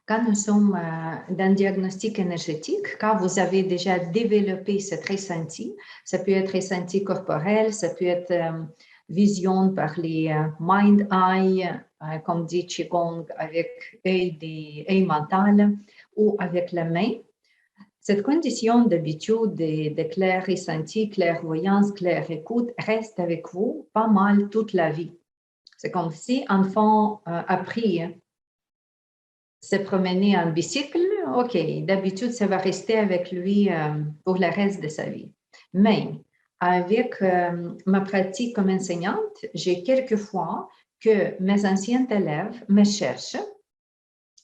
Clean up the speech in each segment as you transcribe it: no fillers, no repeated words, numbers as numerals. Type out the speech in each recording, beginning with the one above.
Quand nous sommes dans le diagnostic énergétique, quand vous avez déjà développé cet ressenti, ça peut être ressenti corporel, ça peut être vision par les mind-eye, comme dit Qigong, avec œil mental ou avec la main. Cette condition d'habitude de clair ressenti, clairvoyance, claire écoute reste avec vous pas mal toute la vie. C'est comme si un enfant a appris se promener en bicycle, OK, d'habitude, ça va rester avec lui pour le reste de sa vie. Mais avec ma pratique comme enseignante, j'ai quelquefois que mes anciens élèves me cherchent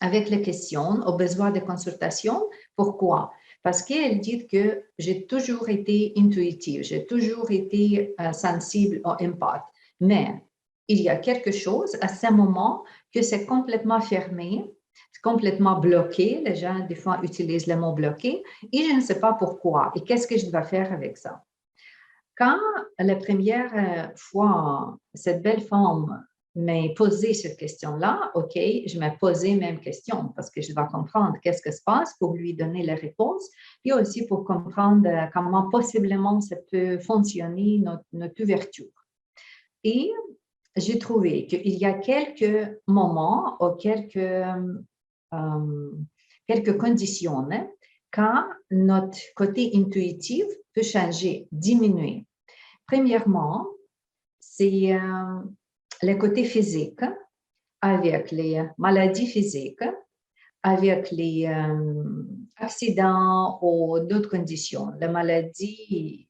avec les questions, au besoin de consultation. Pourquoi? Parce qu'elles disent que j'ai toujours été intuitive, j'ai toujours été sensible au impact. Mais il y a quelque chose à ce moment que c'est complètement fermé, complètement bloqué. Les gens, des fois, utilisent le mot bloqué et je ne sais pas pourquoi. Et qu'est-ce que je dois faire avec ça? Quand la première fois, cette belle femme m'a posé cette question-là, OK, je m'ai posé même question parce que je dois comprendre qu'est-ce qui se passe pour lui donner la réponse et aussi pour comprendre comment possiblement ça peut fonctionner notre ouverture. Et j'ai trouvé qu'il y a quelques moments ou quelques conditions quand notre côté intuitif peut changer, diminuer. Premièrement, c'est le côté physique, avec les maladies physiques, avec les accidents ou d'autres conditions. La maladie,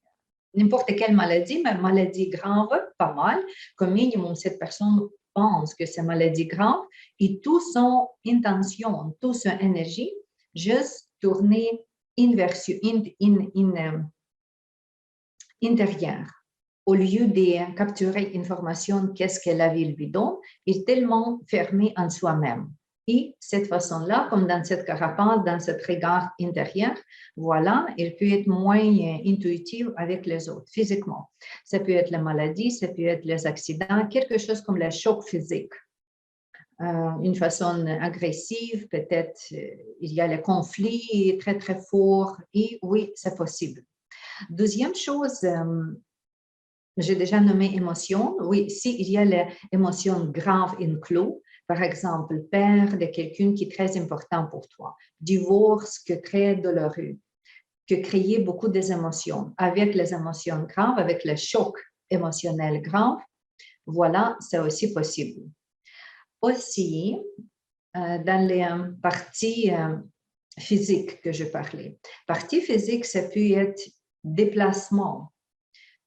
n'importe quelle maladie, mais maladie grave, pas mal. Comme minimum, cette personne pense que c'est maladie grave et toute son intention, toute son énergie, juste tourner intérieure. Au lieu de capturer information, qu'est-ce que la vie lui donne, il est tellement fermé en soi-même. Et cette façon-là, comme dans cette carapace, dans ce regard intérieur, voilà, il peut être moins intuitif avec les autres, physiquement. Ça peut être la maladie, ça peut être les accidents, quelque chose comme le choc physique. Une façon agressive, peut-être il y a le conflit très, très fort, et oui, c'est possible. Deuxième chose, j'ai déjà nommé émotion. Oui, s'il y a l'émotion grave inclus, par exemple, perdre de quelqu'un qui est très important pour toi, divorce que très douloureux, que créer beaucoup d'émotions. Avec les émotions graves, avec le choc émotionnel grave, voilà, c'est aussi possible. Aussi, dans les parties physiques que je parlais. Partie physique, ça peut être déplacement.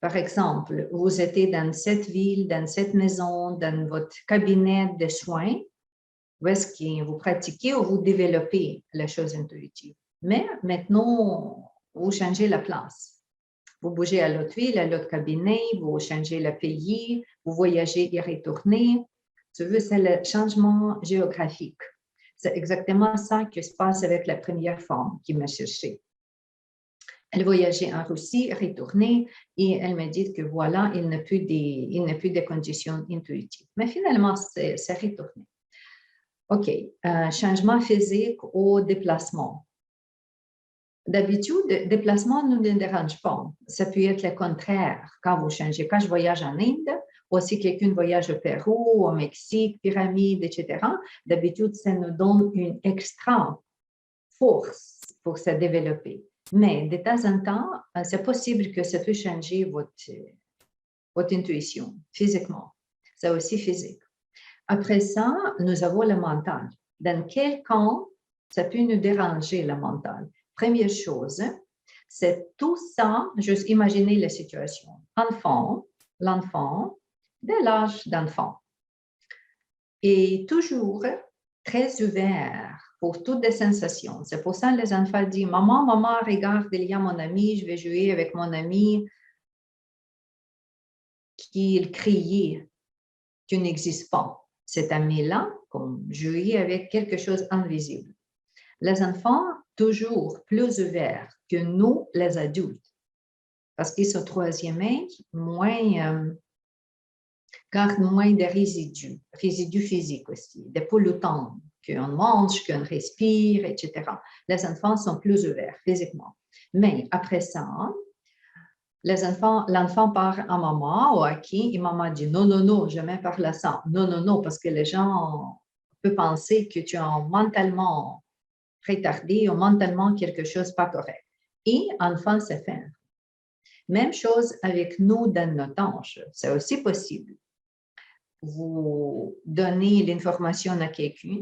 Par exemple, vous êtes dans cette ville, dans cette maison, dans votre cabinet de soins, où est-ce que vous pratiquez ou vous développez les choses intuitives. Mais maintenant, vous changez la place. Vous bougez à l'autre ville, à l'autre cabinet, vous changez le pays, vous voyagez et retournez. C'est le changement géographique. C'est exactement ça qui se passe avec la première femme qui m'a cherché. Elle voyageait en Russie, retournait, et elle m'a dit que voilà, il n'y a plus de conditions intuitives. Mais finalement, c'est retourné. OK, changement physique au déplacement. D'habitude, déplacement ne nous dérange pas. Ça peut être le contraire quand vous changez. Quand je voyage en Inde, ou si quelqu'un voyage au Pérou, au Mexique, pyramides, etc., d'habitude, ça nous donne une extra force pour se développer. Mais de temps en temps, c'est possible que ça peut changer votre intuition physiquement. C'est aussi physique. Après ça, nous avons le mental. Dans quel camp ça peut nous déranger, le mental? Première chose, c'est tout ça, juste imaginer la situation. L'enfant, de l'âge d'enfant, est toujours très ouvert pour toutes les sensations. C'est pour ça que les enfants disent « Maman, maman, regarde, il y a mon ami, je vais jouer avec mon ami. » Qu'il criait « Tu n'existes pas. » Cet ami-là, comme jouer avec quelque chose d'invisible. Les enfants, toujours plus ouverts que nous, les adultes, parce qu'ils sont troisième âge, gardent moins de résidus physiques aussi, de pollutants qu'on mange, qu'on respire, etc. Les enfants sont plus ouverts physiquement. Mais après ça, l'enfant part à maman ou à qui, et maman dit non, non, non, jamais par là ça. Non, non, non, parce que les gens peuvent penser que tu es mentalement retardé ou mentalement quelque chose pas correct. Et enfant se fait. Même chose avec nous dans notre âge, c'est aussi possible. Vous donnez l'information à quelqu'un,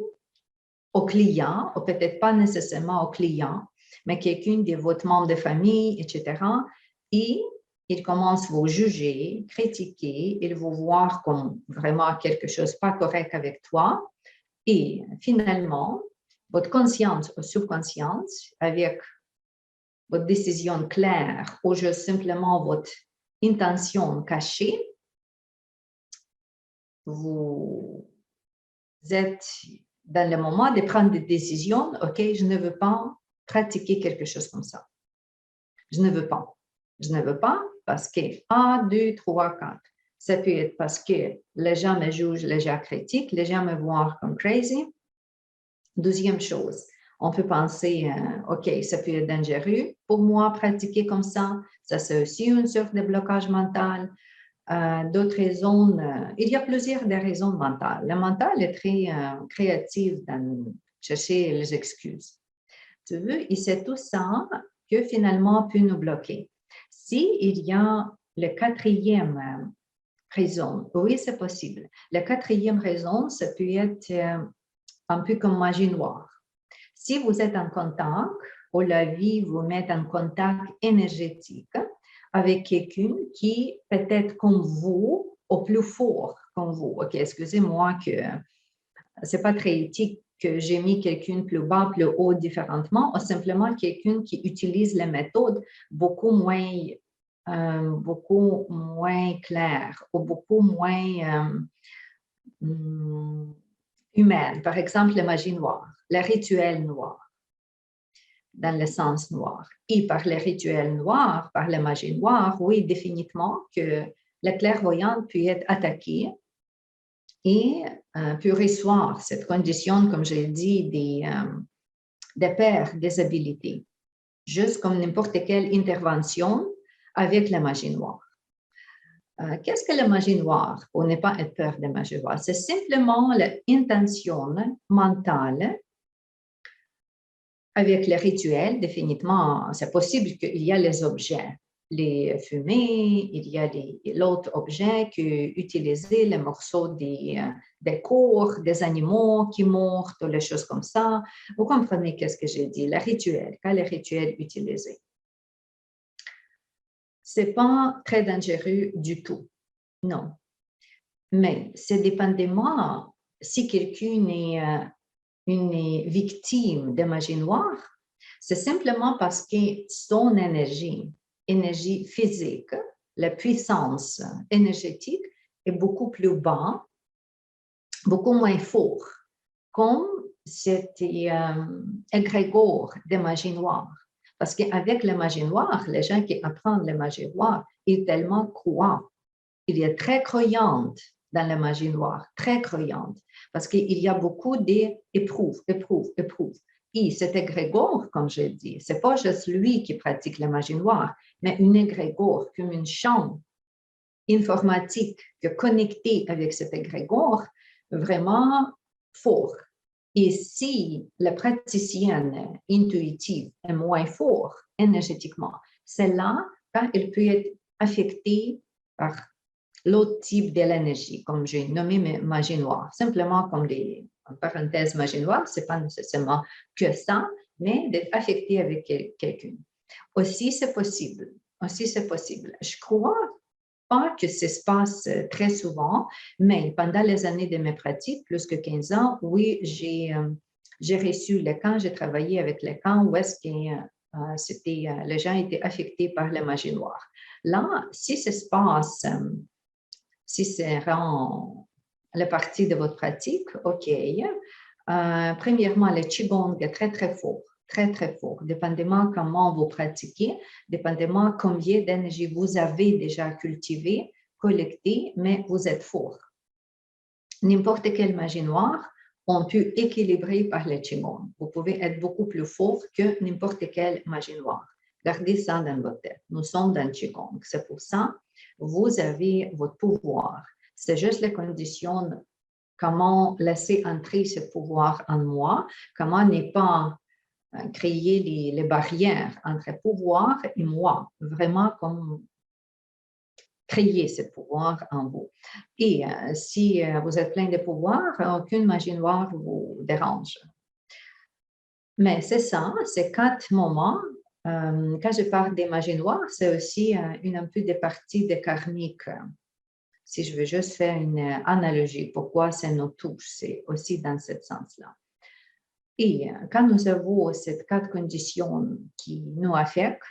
au client, ou peut-être pas nécessairement au client, mais quelqu'un de votre membre de famille, etc. Et il commence à vous juger, critiquer, il vous voir comme vraiment quelque chose pas correct avec toi. Et finalement, votre conscience ou subconscience, avec votre décision claire ou juste simplement votre intention cachée, vous êtes dans le moment de prendre des décisions. OK, je ne veux pas pratiquer quelque chose comme ça. Je ne veux pas. Je ne veux pas parce que 1, 2, 3, 4. Ça peut être parce que les gens me jugent, les gens critiquent, les gens me voient comme crazy. Deuxième chose, on peut penser, OK, ça peut être dangereux pour moi pratiquer comme ça. Ça, c'est aussi une sorte de blocage mental. D'autres raisons, il y a plusieurs des raisons mentales. Le mental est très créatif dans chercher les excuses. Tu veux, et c'est tout ça que finalement peut nous bloquer. S'il y a le quatrième raison, oui, c'est possible. La quatrième raison, ça peut être un peu comme magie noire. Si vous êtes en contact, ou la vie vous met en contact énergétique avec quelqu'un qui peut-être comme vous, au plus fort comme vous. OK, excusez-moi que ce n'est pas très éthique que j'ai mis quelqu'un plus bas, plus haut différemment, ou simplement quelqu'un qui utilise les méthodes beaucoup moins claires ou beaucoup moins humaines. Par exemple, la magie noire, le rituel noir, dans le sens noir. Et par les rituels noirs, par la magie noire, oui, définitivement que la clairvoyante peut être attaquée et peut recevoir cette condition, comme j'ai dit, des pertes des habilités, juste comme n'importe quelle intervention avec la magie noire. Qu'est-ce que la magie noire, pour ne pas être peur de magie noire? C'est simplement l'intention mentale avec les rituels. Définitivement, c'est possible qu'il y a les objets, les fumées, il y a l'autre objet que utiliser les morceaux des corps, des animaux qui meurent, les choses comme ça. Vous comprenez qu'est-ce que j'ai dit, les rituels, quand les rituels utilisés. Ce n'est pas très dangereux du tout, non. Mais c'est dépendamment si quelqu'un est une victime de magie noire, c'est simplement parce que son énergie physique, la puissance énergétique est beaucoup plus bas, beaucoup moins fort, comme cet égrégore de magie noire. Parce qu'avec la magie noire, les gens qui apprennent la magie noire, ils tellement croient. Il est très croyante dans la magie noire, très croyante, parce qu'il y a beaucoup d'éprouves. Et cet égrégore, comme je dis, ce n'est pas juste lui qui pratique la magie noire, mais une égrégore comme une chambre informatique qui est connectée avec cet égrégore, vraiment fort. Et si la praticienne intuitive est moins fort énergétiquement, c'est là quand elle peut être affectée par l'autre type de l'énergie, comme j'ai nommé magie noire. Simplement comme en parenthèse, magie noire, ce n'est pas nécessairement que ça, mais d'être affecté avec quelqu'un. Aussi, c'est possible. Je crois pas que ça se passe très souvent, mais pendant les années de mes pratiques, plus que 15 ans, oui, j'ai reçu les camps, j'ai travaillé avec les camps où est-ce que les gens étaient affectés par la magie noire. Là, si ça se passe, si c'est la partie de votre pratique, OK. Premièrement, le Qigong est très, très fort. Très, très fort, dépendamment comment vous pratiquez, dépendamment combien d'énergie vous avez déjà cultivé, collecté, mais vous êtes fort. N'importe quelle magie noire on peut équilibrer par le Qigong. Vous pouvez être beaucoup plus fort que n'importe quelle magie noire. Gardez ça dans votre tête. Nous sommes dans le Qigong. C'est pour ça vous avez votre pouvoir. C'est juste les conditions, comment laisser entrer ce pouvoir en moi, comment ne pas créer les barrières entre pouvoir et moi, vraiment comme créer ce pouvoir en vous. Et si vous êtes plein de pouvoir, aucune magie noire vous dérange. Mais c'est ça, c'est 4 moments. Quand je parle des magies noires, c'est aussi un peu des parties de karmique. Si je veux juste faire une analogie, pourquoi ça nous touche, c'est aussi dans ce sens-là. Et quand nous avons ces 4 conditions qui nous affectent,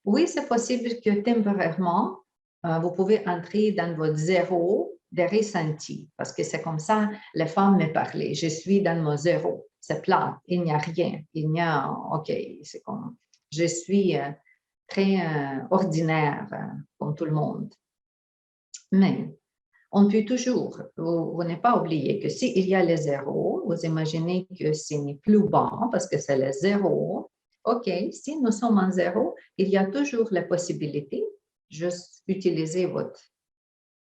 oui, c'est possible que temporairement, vous pouvez entrer dans votre zéro de ressenti, parce que c'est comme ça, les femmes me parlaient. Je suis dans mon zéro, c'est plat, il n'y a rien, il n'y a, OK, c'est comme, je suis très ordinaire, comme tout le monde. Mais on peut toujours, vous n'êtes pas oublié que s'il y a le zéro, vous imaginez que ce n'est plus bas parce que c'est le zéro. OK, si nous sommes en zéro, il y a toujours la possibilité, juste utiliser votre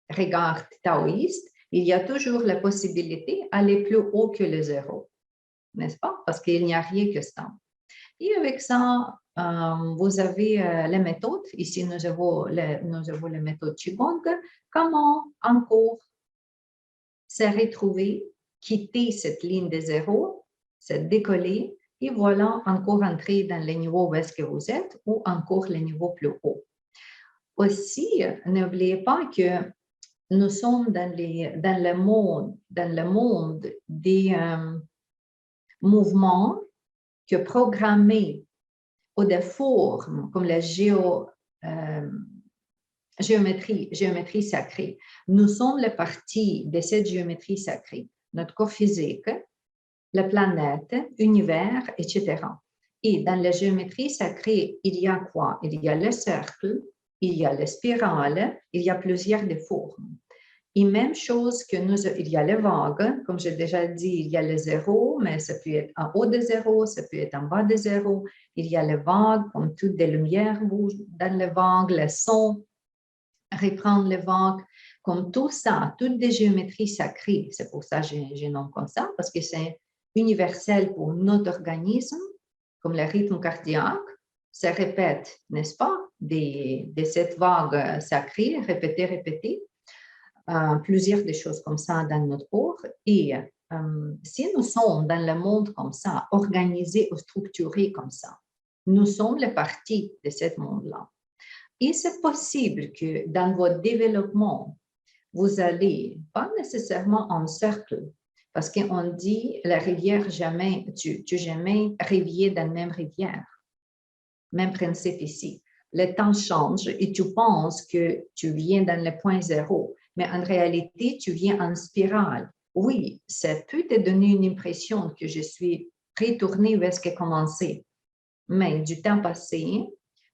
regard taoïste, il y a toujours la possibilité d'aller plus haut que le zéro, n'est-ce pas? Parce qu'il n'y a rien que ça. Et avec ça, vous avez les méthodes. Ici, nous avons les méthodes Qigong. Comment encore se retrouver, quitter cette ligne de zéro, se décoller et voilà encore entrer dans le niveau où est-ce que vous êtes ou encore le niveau plus haut. Aussi, n'oubliez pas que nous sommes dans le monde des mouvements que programmés ou des formes comme la géométrie sacrée. Nous sommes les parties de cette géométrie sacrée. Notre corps physique, la planète, l'univers, etc. Et dans la géométrie sacrée, il y a quoi? Il y a le cercle, il y a la spirale, il y a plusieurs des formes. Et même chose que il y a les vagues, comme j'ai déjà dit, il y a le zéro, mais ça peut être en haut de zéro, ça peut être en bas de zéro. Il y a les vagues, comme toutes les lumières bougent dans les vagues, les sons, reprendre les vagues, comme tout ça, toutes des géométries sacrées. C'est pour ça que je nomme comme ça, parce que c'est universel pour notre organisme, comme le rythme cardiaque, se répète, n'est-ce pas, de cette vague sacrée, répéter. Plusieurs des choses comme ça dans notre corps. Et si nous sommes dans le monde comme ça, organisés ou structurés comme ça, nous sommes les parties de ce monde-là. Et c'est possible que dans votre développement, vous allez, pas nécessairement en cercle, parce qu'on dit la rivière jamais, tu jamais rivière dans la même rivière. Même principe ici. Le temps change et tu penses que tu viens dans le point zéro, mais en réalité, tu viens en spirale. Oui, ça peut te donner une impression que je suis retournée où est-ce que commencé. Mais du temps passé,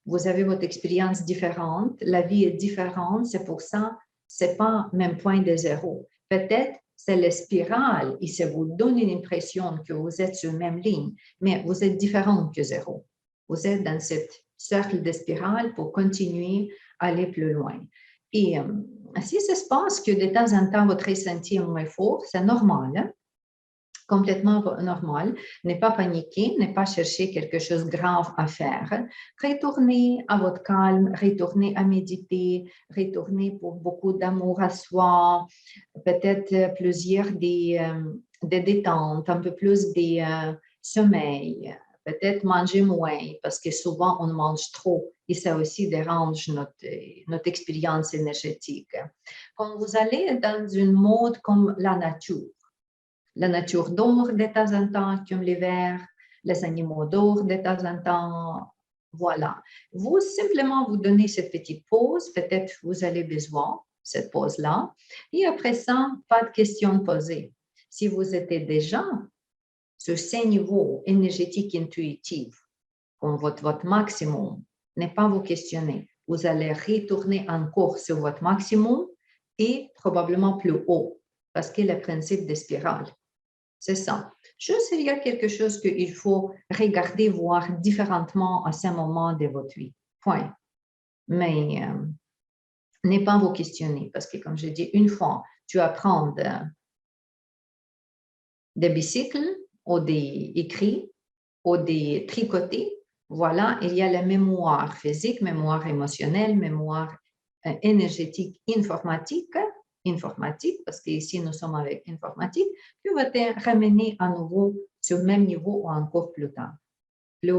vous avez votre expérience différente, la vie est différente, c'est pour ça, c'est pas même point de zéro. Peut-être c'est la spirale et ça vous donne une impression que vous êtes sur la même ligne, mais vous êtes différent que zéro. Vous êtes dans ce cercle de spirale pour continuer à aller plus loin. Et si ça se passe que de temps en temps, votre ressenti est moins fort, c'est normal, hein? Complètement normal. Ne pas paniquer, ne pas chercher quelque chose de grave à faire. Retournez à votre calme, retournez à méditer, retournez pour beaucoup d'amour à soi, peut-être plusieurs des détentes, un peu plus des sommeils, peut-être manger moins, parce que souvent on mange trop et ça aussi dérange notre expérience énergétique. Quand vous allez dans une mode comme la nature dort de temps en temps, comme l'hiver, les animaux dorment de temps en temps. Voilà. Vous simplement vous donnez cette petite pause, peut-être vous avez besoin de cette pause-là. Et après ça, pas de questions posées. Si vous êtes déjà sur ces niveaux énergétiques intuitifs, comme votre maximum, ne pas vous questionner. Vous allez retourner encore sur votre maximum et probablement plus haut, parce que le principe de spirale. C'est ça. Juste, il y a quelque chose qu'il faut regarder, voir différemment à ce moment de votre vie. Point. Mais n'est pas vous questionner parce que, comme je dis, une fois, tu apprends des bicycles ou des écrits ou des tricotés, voilà, il y a la mémoire physique, mémoire émotionnelle, mémoire énergétique, informatique, parce qu'ici nous sommes avec informatique, qui va te ramener à nouveau sur le même niveau ou encore plus tard, plus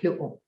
haut.